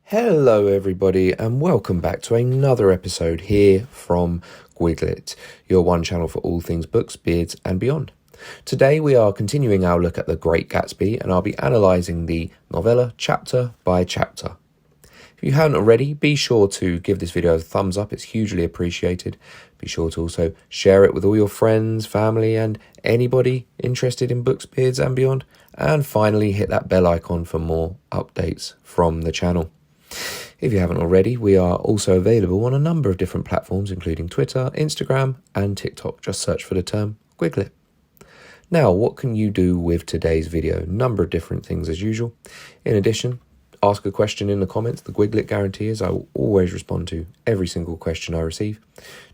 Hello everybody and welcome back to another episode here from GuigLit, your one channel for all things books, beards and beyond. Today we are continuing our look at The Great Gatsby and I'll be analysing the novella chapter by chapter. If you haven't already, be sure to give this video a thumbs up, it's hugely appreciated. Be sure to also share it with all your friends, family and anybody interested in books, beards and beyond. And finally hit that bell icon for more updates from the channel. If you haven't already, we are also available on a number of different platforms, including Twitter, Instagram, and TikTok. Just search for the term GuigLit. Now, what can you do with today's video? Number of different things as usual. In addition, ask a question in the comments. The GuigLit guarantee is I will always respond to every single question I receive.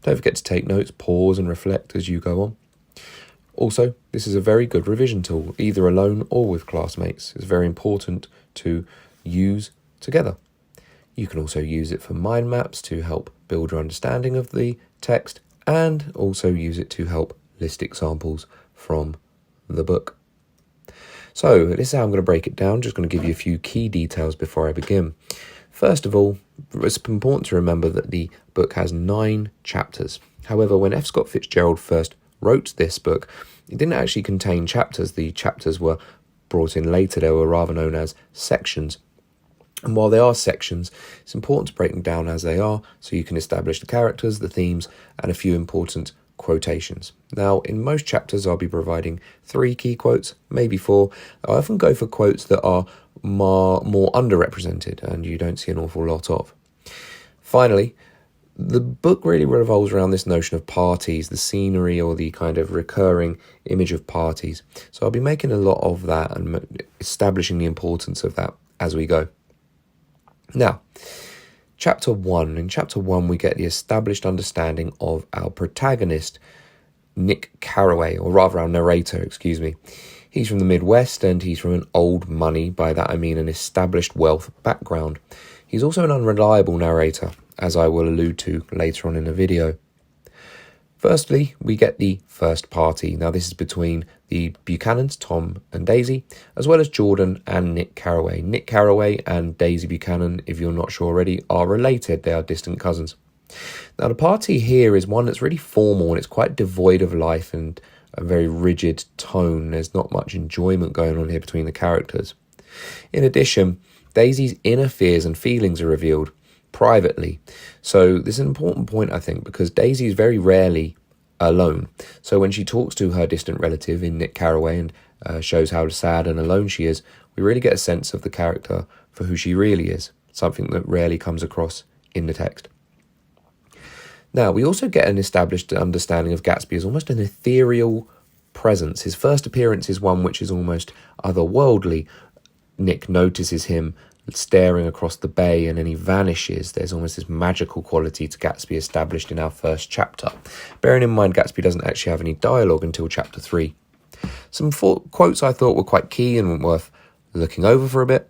Don't forget to take notes, pause, and reflect as you go on. Also, this is a very good revision tool, either alone or with classmates. It's very important to use together. You can also use it for mind maps to help build your understanding of the text and also use it to help list examples from the book. So this is how I'm going to break it down. Just going to give you a few key details before I begin. First of all, it's important to remember that the book has 9 chapters. However, when F. Scott Fitzgerald first wrote this book, it didn't actually contain chapters. The chapters were brought in later. They were rather known as sections. And while they are sections, it's important to break them down as they are so you can establish the characters, the themes, and a few important quotations. Now, in most chapters, I'll be providing 3 key quotes, maybe 4. I often go for quotes that are more underrepresented and you don't see an awful lot of. Finally, the book really revolves around this notion of parties, the scenery or the kind of recurring image of parties. So I'll be making a lot of that and establishing the importance of that as we go. Now, chapter 1. In chapter 1, we get the established understanding of our protagonist, Nick Carraway, or rather our narrator, He's from the Midwest and he's from an old money, by that I mean an established wealth background. He's also an unreliable narrator, as I will allude to later on in the video. Firstly, we get the first party. Now, this is between the Buchanans, Tom and Daisy, as well as Jordan and Nick Carraway. Nick Carraway and Daisy Buchanan, if you're not sure already, are related. They are distant cousins. Now, the party here is one that's really formal and it's quite devoid of life and a very rigid tone. There's not much enjoyment going on here between the characters. In addition, Daisy's inner fears and feelings are revealed privately. So this is an important point, I think, because Daisy is very rarely alone. So when she talks to her distant relative in Nick Carraway and shows how sad and alone she is, we really get a sense of the character for who she really is, something that rarely comes across in the text. Now, we also get an established understanding of Gatsby as almost an ethereal presence. His first appearance is one which is almost otherworldly. Nick notices him staring across the bay and then he vanishes. There's almost this magical quality to Gatsby established in our first chapter. Bearing in mind Gatsby doesn't actually have any dialogue until chapter 3. Some quotes I thought were quite key and worth looking over for a bit.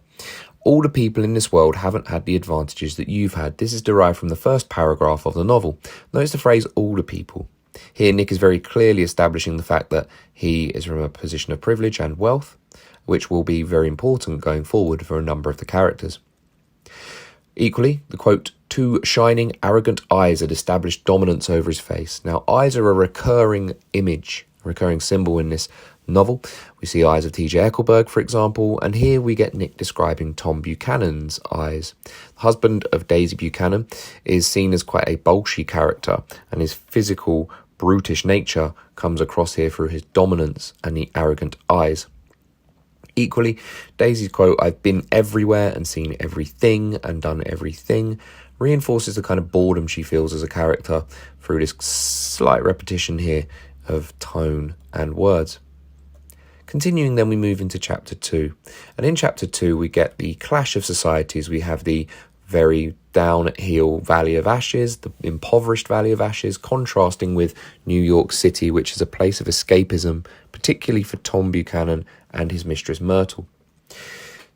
All the people in this world haven't had the advantages that you've had. This is derived from the first paragraph of the novel. Notice the phrase all the people. Here Nick is very clearly establishing the fact that he is from a position of privilege and wealth, which will be very important going forward for a number of the characters. Equally, the quote, 2 shining, arrogant eyes had established dominance over his face. Now, eyes are a recurring image, a recurring symbol in this novel. We see eyes of T.J. Ecclesburg, for example, and here we get Nick describing Tom Buchanan's eyes. The husband of Daisy Buchanan is seen as quite a bolshy character, and his physical, brutish nature comes across here through his dominance and the arrogant eyes. Equally, Daisy's quote, I've been everywhere and seen everything and done everything, reinforces the kind of boredom she feels as a character through this slight repetition here of tone and words. Continuing, then we move into chapter 2. And in chapter 2, we get the clash of societies. We have the very down-at-heel Valley of Ashes, the impoverished Valley of Ashes, contrasting with New York City, which is a place of escapism, particularly for Tom Buchanan and his mistress Myrtle.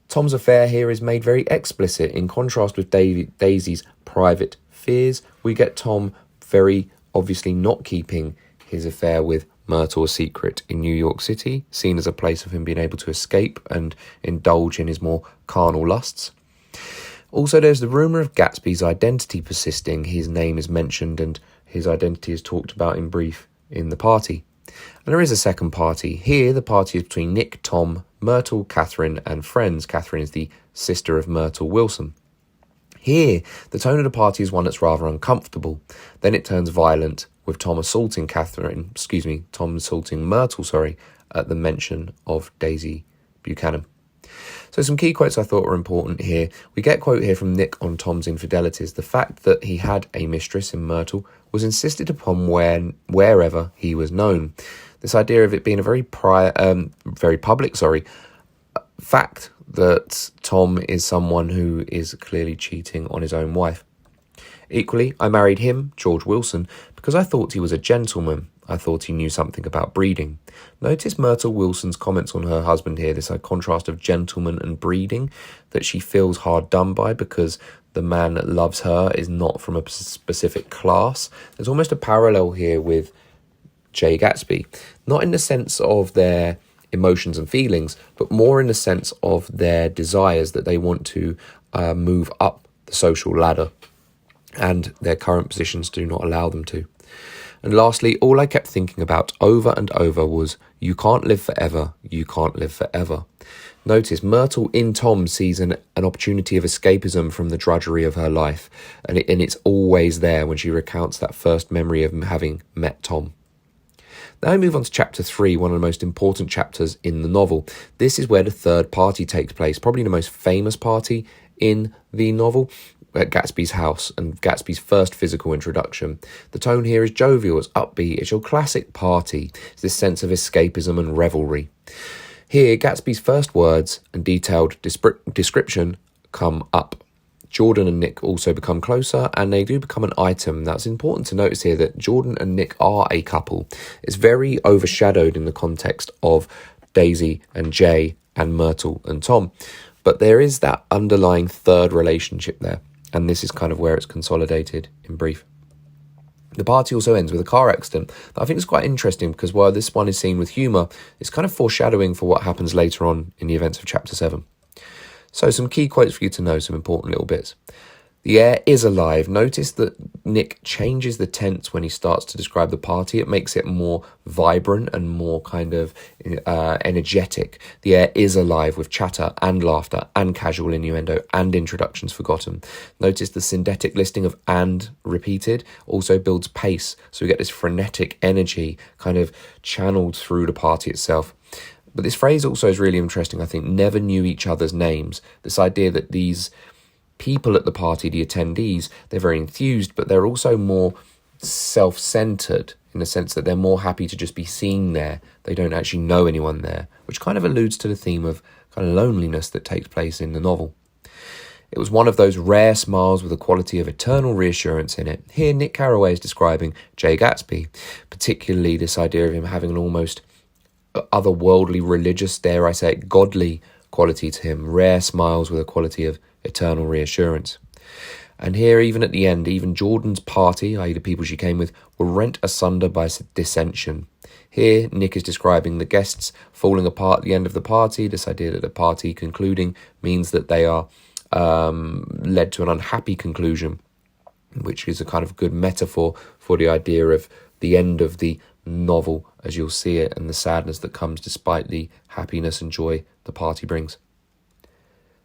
Tom's affair here is made very explicit. In contrast with Daisy's private fears, we get Tom very obviously not keeping his affair with Myrtle a secret in New York City, seen as a place of him being able to escape and indulge in his more carnal lusts. Also, there's the rumour of Gatsby's identity persisting. His name is mentioned and his identity is talked about in brief in the party. And there is a second party. Here, the party is between Nick, Tom, Myrtle, Catherine, and friends. Catherine is the sister of Myrtle Wilson. Here, the tone of the party is one that's rather uncomfortable. Then it turns violent, with Tom assaulting Myrtle, at the mention of Daisy Buchanan. So some key quotes I thought were important here. We get a quote here from Nick on Tom's infidelities. The fact that he had a mistress in Myrtle was insisted upon wherever he was known. This idea of it being a very public fact that Tom is someone who is clearly cheating on his own wife. Equally, I married him, George Wilson, because I thought he was a gentleman. I thought he knew something about breeding. Notice Myrtle Wilson's comments on her husband here, this contrast of gentleman and breeding, that she feels hard done by because the man that loves her is not from a specific class. There's almost a parallel here with Jay Gatsby, not in the sense of their emotions and feelings, but more in the sense of their desires, that they want to move up the social ladder, and their current positions do not allow them to. And lastly, all I kept thinking about over and over was, you can't live forever, you can't live forever. Notice Myrtle in Tom sees an opportunity of escapism from the drudgery of her life, and it's always there when she recounts that first memory of having met Tom. Now we move on to chapter 3, one of the most important chapters in the novel. This is where the third party takes place, probably the most famous party in the novel, at Gatsby's house and Gatsby's first physical introduction. The tone here is jovial, it's upbeat, it's your classic party. It's this sense of escapism and revelry. Here, Gatsby's first words and detailed description come up. Jordan and Nick also become closer, and they do become an item. That's important to notice here, that Jordan and Nick are a couple. It's very overshadowed in the context of Daisy and Jay and Myrtle and Tom. But there is that underlying third relationship there, and this is kind of where it's consolidated in brief. The party also ends with a car accident that I think is quite interesting, because while this one is seen with humour, it's kind of foreshadowing for what happens later on in the events of chapter 7. So some key quotes for you to know, some important little bits. The air is alive. Notice that Nick changes the tense when he starts to describe the party. It makes it more vibrant and more kind of energetic. The air is alive with chatter and laughter and casual innuendo and introductions forgotten. Notice the synthetic listing of "and" repeated also builds pace. So we get this frenetic energy kind of channeled through the party itself. But this phrase also is really interesting, I think, never knew each other's names. This idea that these people at the party, the attendees, they're very enthused, but they're also more self-centered in the sense that they're more happy to just be seen there. They don't actually know anyone there, which kind of alludes to the theme of kind of loneliness that takes place in the novel. It was one of those rare smiles with a quality of eternal reassurance in it. Here, Nick Carraway is describing Jay Gatsby, particularly this idea of him having an almost otherworldly, religious, dare I say, godly quality to him. Rare smiles with a quality of eternal reassurance. And here, even at the end, even Jordan's party, i.e. the people she came with, were rent asunder by dissension. Here, Nick is describing the guests falling apart at the end of the party. This idea that the party concluding means that they are led to an unhappy conclusion, which is a kind of good metaphor for the idea of the end of the novel as you'll see it, and the sadness that comes despite the happiness and joy the party brings.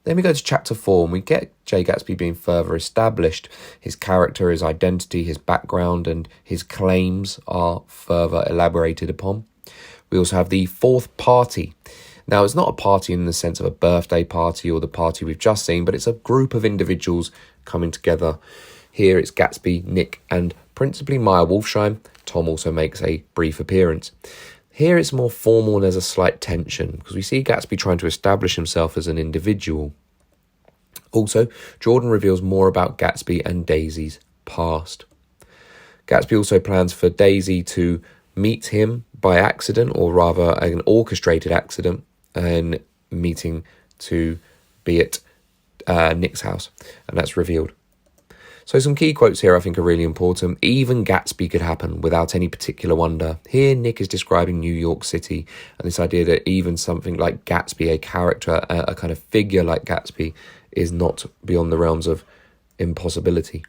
Then we go to chapter 4, and we get Jay Gatsby being further established. His character, his identity, his background, and his claims are further elaborated upon. We also have the fourth party. Now, it's not a party in the sense of a birthday party or the party we've just seen, but it's a group of individuals coming together. Here it's Gatsby, Nick, and principally Maya Wolfsheim. Tom also makes a brief appearance. Here it's more formal and there's a slight tension because we see Gatsby trying to establish himself as an individual. Also, Jordan reveals more about Gatsby and Daisy's past. Gatsby also plans for Daisy to meet him by accident, or rather an orchestrated accident, and meeting to be at Nick's house, and that's revealed. So some key quotes here I think are really important. Even Gatsby could happen without any particular wonder. Here Nick is describing New York City and this idea that even something like Gatsby, a character, a kind of figure like Gatsby, is not beyond the realms of impossibility.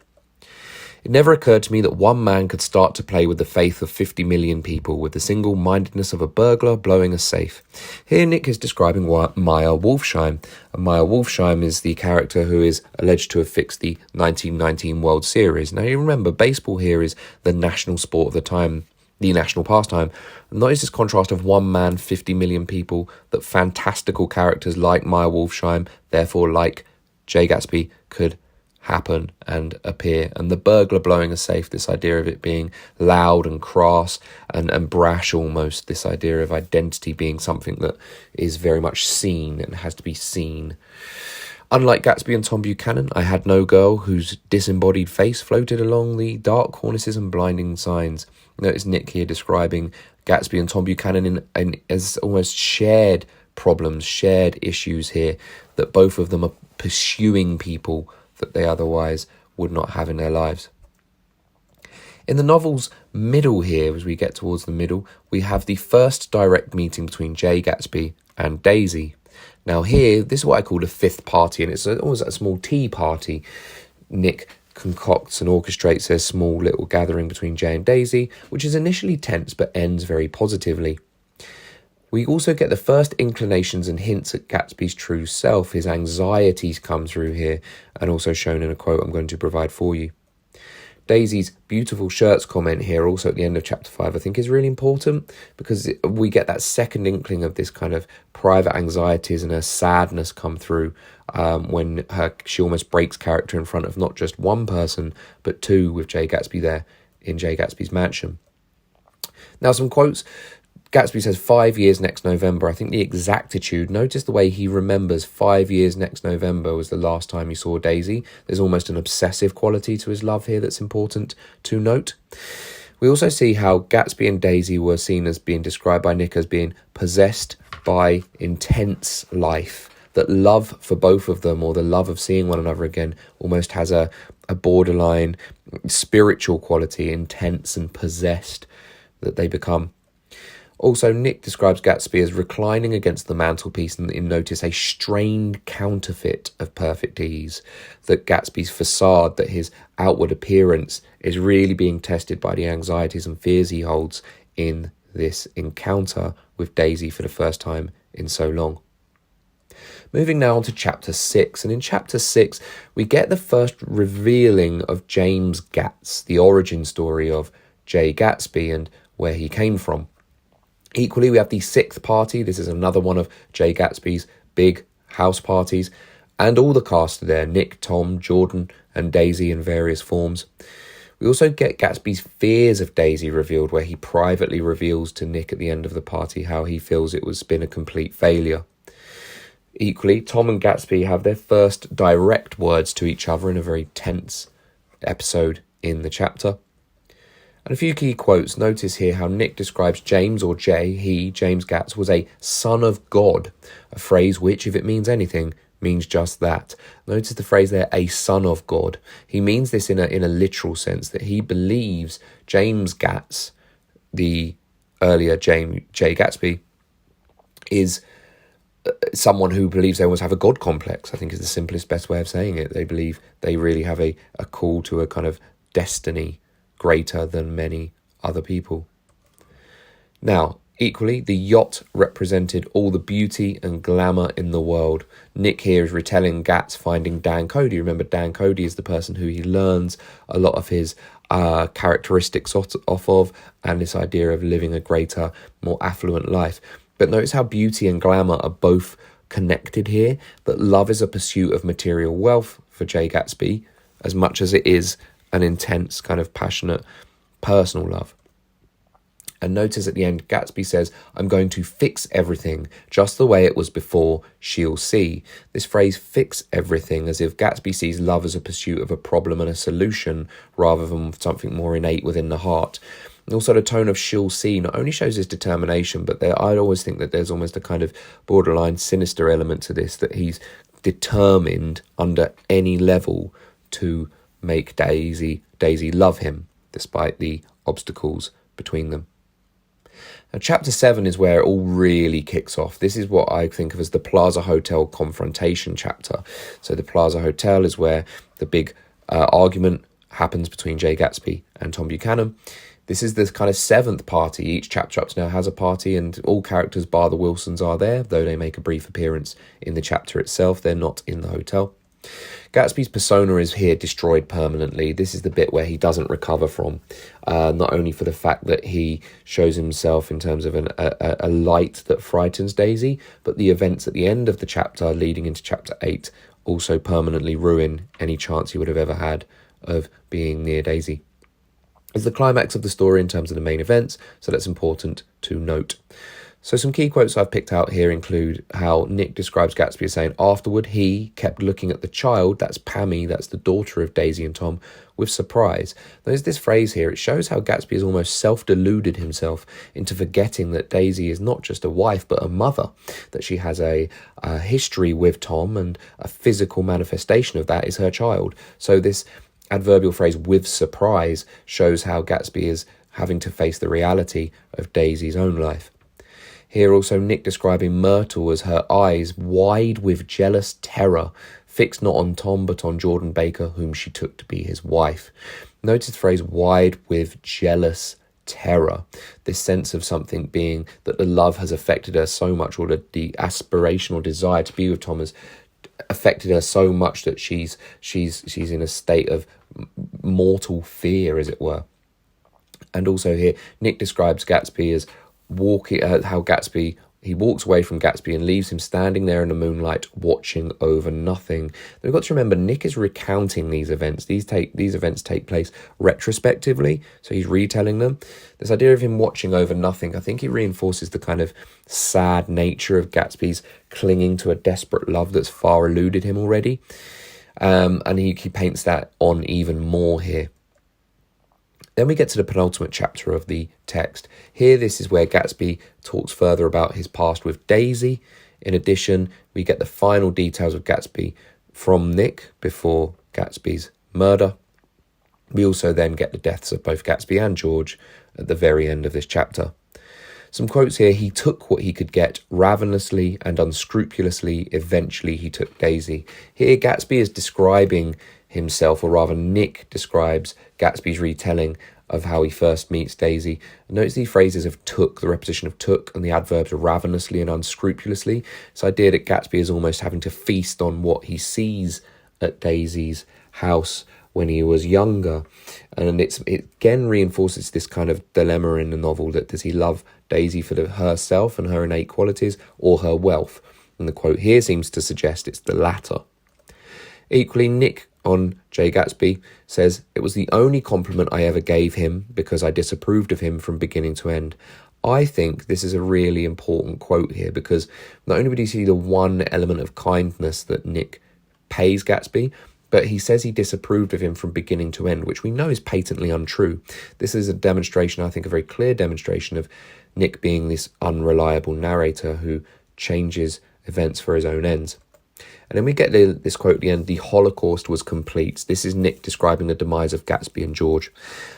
It never occurred to me that one man could start to play with the faith of 50 million people with the single-mindedness of a burglar blowing a safe. Here Nick is describing Meyer Wolfsheim. And Meyer Wolfsheim is the character who is alleged to have fixed the 1919 World Series. Now you remember, baseball here is the national sport of the time, the national pastime. Notice this contrast of one man, 50 million people, that fantastical characters like Meyer Wolfsheim, therefore like Jay Gatsby, could happen and appear. And the burglar blowing a safe, this idea of it being loud and crass and brash almost, this idea of identity being something that is very much seen and has to be seen. Unlike Gatsby and Tom Buchanan, I had no girl whose disembodied face floated along the dark cornices and blinding signs. Notice Nick here describing Gatsby and Tom Buchanan as almost shared problems, shared issues here, that both of them are pursuing people that they otherwise would not have in their lives. In the novel's middle here, as we get towards the middle, we have the first direct meeting between Jay Gatsby and Daisy. Now here, this is what I call the fifth party, and it's almost a small tea party. Nick concocts and orchestrates a small little gathering between Jay and Daisy, which is initially tense but ends very positively. We also get the first inclinations and hints at Gatsby's true self. His anxieties come through here, and also shown in a quote I'm going to provide for you. Daisy's beautiful shirts comment here, also at the end of chapter 5, I think is really important, because we get that second inkling of this kind of private anxieties and her sadness come through when she almost breaks character in front of not just one person, but two, with Jay Gatsby there in Jay Gatsby's mansion. Now, some quotes. Gatsby says 5 years next November. I think the exactitude, notice the way he remembers 5 years next November was the last time he saw Daisy. There's almost an obsessive quality to his love here that's important to note. We also see how Gatsby and Daisy were seen as being described by Nick as being possessed by intense life. That love for both of them, or the love of seeing one another again, almost has a borderline spiritual quality, intense and possessed, that they become. Also, Nick describes Gatsby as reclining against the mantelpiece and notice a strained counterfeit of perfect ease. That Gatsby's facade, that his outward appearance is really being tested by the anxieties and fears he holds in this encounter with Daisy for the first time in so long. Moving now on to chapter 6, and in chapter 6 we get the first revealing of James Gatz, the origin story of Jay Gatsby and where he came from. Equally, we have the sixth party. This is another one of Jay Gatsby's big house parties. And all the cast are there, Nick, Tom, Jordan and Daisy in various forms. We also get Gatsby's fears of Daisy revealed, where he privately reveals to Nick at the end of the party how he feels it was been a complete failure. Equally, Tom and Gatsby have their first direct words to each other in a very tense episode in the chapter. And a few key quotes. Notice here how Nick describes James, or Jay, James Gatz, was a son of God, a phrase which, if it means anything, means just that. Notice the phrase there, a son of God. He means this in a literal sense, that he believes James Gatz, the earlier Jay Gatsby, is someone who believes they almost have a God complex, I think is the simplest, best way of saying it. They believe they really have a call to a kind of destiny greater than many other people. Now, equally, the yacht represented all the beauty and glamour in the world. Nick here is retelling Gatz finding Dan Cody. Remember, Dan Cody is the person who he learns a lot of his characteristics off of, and this idea of living a greater, more affluent life. But notice how beauty and glamour are both connected here, that love is a pursuit of material wealth for Jay Gatsby, as much as it is an intense, kind of passionate, personal love. And notice at the end, Gatsby says, I'm going to fix everything just the way it was before, she'll see. This phrase, fix everything, as if Gatsby sees love as a pursuit of a problem and a solution rather than something more innate within the heart. And also the tone of she'll see not only shows his determination, but I always think that there's almost a kind of borderline sinister element to this, that he's determined under any level to make Daisy love him, despite the obstacles between them. Now, chapter 7 is where it all really kicks off. This is what I think of as the Plaza Hotel Confrontation chapter. So the Plaza Hotel is where the big argument happens between Jay Gatsby and Tom Buchanan. This is the kind of seventh party. Each chapter up to now has a party, and all characters bar the Wilsons are there, though they make a brief appearance in the chapter itself. They're not in the hotel. Gatsby's persona is here destroyed permanently. This is the bit where he doesn't recover from, not only for the fact that he shows himself in terms of a light that frightens Daisy, but the events at the end of the chapter leading into chapter 8 also permanently ruin any chance he would have ever had of being near Daisy. It's the climax of the story in terms of the main events, so that's important to note. So some key quotes I've picked out here include how Nick describes Gatsby as saying, afterward he kept looking at the child, that's Pammy, that's the daughter of Daisy and Tom, with surprise. There's this phrase here, it shows how Gatsby has almost self-deluded himself into forgetting that Daisy is not just a wife but a mother, that she has a history with Tom, and a physical manifestation of that is her child. So this adverbial phrase, with surprise, shows how Gatsby is having to face the reality of Daisy's own life. Here also Nick describing Myrtle as her eyes wide with jealous terror, fixed not on Tom but on Jordan Baker, whom she took to be his wife. Notice the phrase wide with jealous terror, this sense of something being that the love has affected her so much, or that the aspirational desire to be with Tom has affected her so much that she's in a state of mortal fear, as it were. And also here Nick describes Gatsby as how Gatsby, he walks away from Gatsby and leaves him standing there in the moonlight watching over nothing. We've got to remember Nick is recounting these events. These events take place retrospectively, so he's retelling them. This idea of him watching over nothing, I think it reinforces the kind of sad nature of Gatsby's clinging to a desperate love that's far eluded him already. And he paints that on even more here. Then we get to the penultimate chapter of the text. Here, this is where Gatsby talks further about his past with Daisy. In addition, we get the final details of Gatsby from Nick before Gatsby's murder. We also then get the deaths of both Gatsby and George at the very end of this chapter. Some quotes here. He took what he could get ravenously and unscrupulously. Eventually, he took Daisy. Here, Gatsby is describing himself, or rather Nick describes Gatsby's retelling of how he first meets Daisy. Notice the phrases of took, the repetition of took, and the adverbs of ravenously and unscrupulously. This idea that Gatsby is almost having to feast on what he sees at Daisy's house when he was younger. And it again reinforces this kind of dilemma in the novel, that does he love Daisy for herself and her innate qualities, or her wealth? And the quote here seems to suggest it's the latter. Equally, Nick on Jay Gatsby says, it was the only compliment I ever gave him because I disapproved of him from beginning to end. I think this is a really important quote here, because not only would you see the one element of kindness that Nick pays Gatsby, but he says he disapproved of him from beginning to end, which we know is patently untrue. This is a demonstration, I think a very clear demonstration, of Nick being this unreliable narrator who changes events for his own ends. And then we get this quote at the end, the Holocaust was complete. This is Nick describing the demise of Gatsby and George.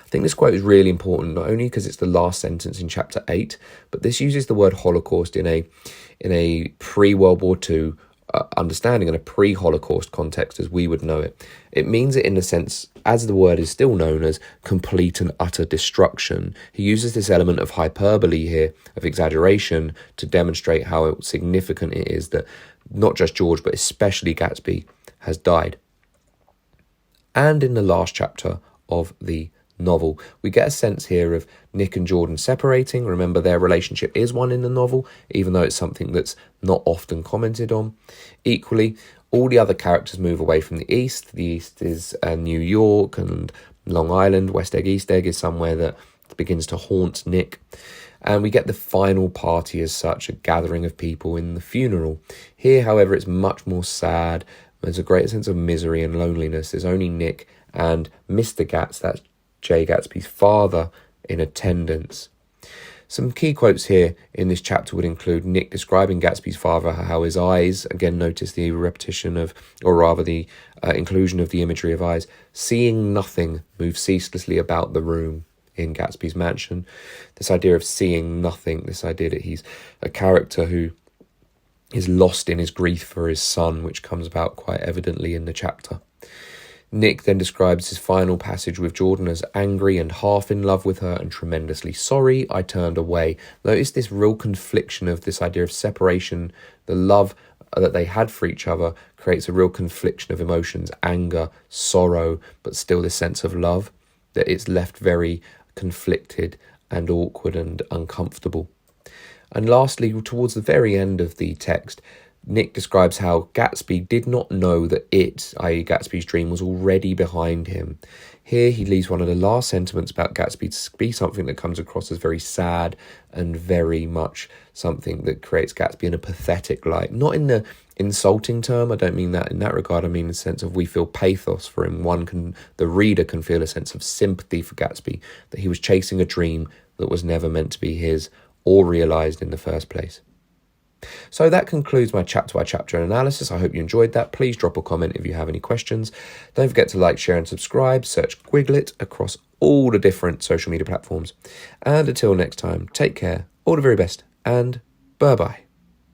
I think this quote is really important, not only because it's the last sentence in chapter 8, but this uses the word Holocaust in a pre-World War II understanding, and a pre-Holocaust context as we would know it. It means it in the sense, as the word is still known, as complete and utter destruction. He uses this element of hyperbole here, of exaggeration, to demonstrate how significant it is that not just George, but especially Gatsby, has died. And in the last chapter of the novel, we get a sense here of Nick and Jordan separating. Remember, their relationship is one in the novel, even though it's something that's not often commented on. Equally, all the other characters move away from the East. The East is New York and Long Island. West Egg, East Egg is somewhere that begins to haunt Nick. And we get the final party as such, a gathering of people in the funeral. Here, however, it's much more sad. There's a great sense of misery and loneliness. There's only Nick and Mr. Gats, that's Jay Gatsby's father, in attendance. Some key quotes here in this chapter would include Nick describing Gatsby's father, how his eyes, again notice the repetition of, or rather the inclusion of the imagery of eyes, seeing nothing, move ceaselessly about the room. in Gatsby's mansion. This idea of seeing nothing, this idea that he's a character who is lost in his grief for his son, which comes about quite evidently in the chapter. Nick then describes his final passage with Jordan as angry and half in love with her and tremendously sorry. I turned away. Notice this real confliction of this idea of separation. The love that they had for each other creates a real confliction of emotions, anger, sorrow, but still this sense of love, that it's left very conflicted and awkward and uncomfortable. And lastly, towards the very end of the text, Nick describes how Gatsby did not know that it, i.e. Gatsby's dream, was already behind him. Here he leaves one of the last sentiments about Gatsby to be something that comes across as very sad and very much something that creates Gatsby in a pathetic light. Not in the insulting term, I don't mean that in that regard, I mean in the sense of we feel pathos for him. The reader can feel a sense of sympathy for Gatsby, that he was chasing a dream that was never meant to be his or realised in the first place. So that concludes my chapter by chapter analysis. I hope you enjoyed that. Please drop a comment if you have any questions. Don't forget to like, share and subscribe. Search GuigLit across all the different social media platforms. And until next time, take care, all the very best, and bye-bye.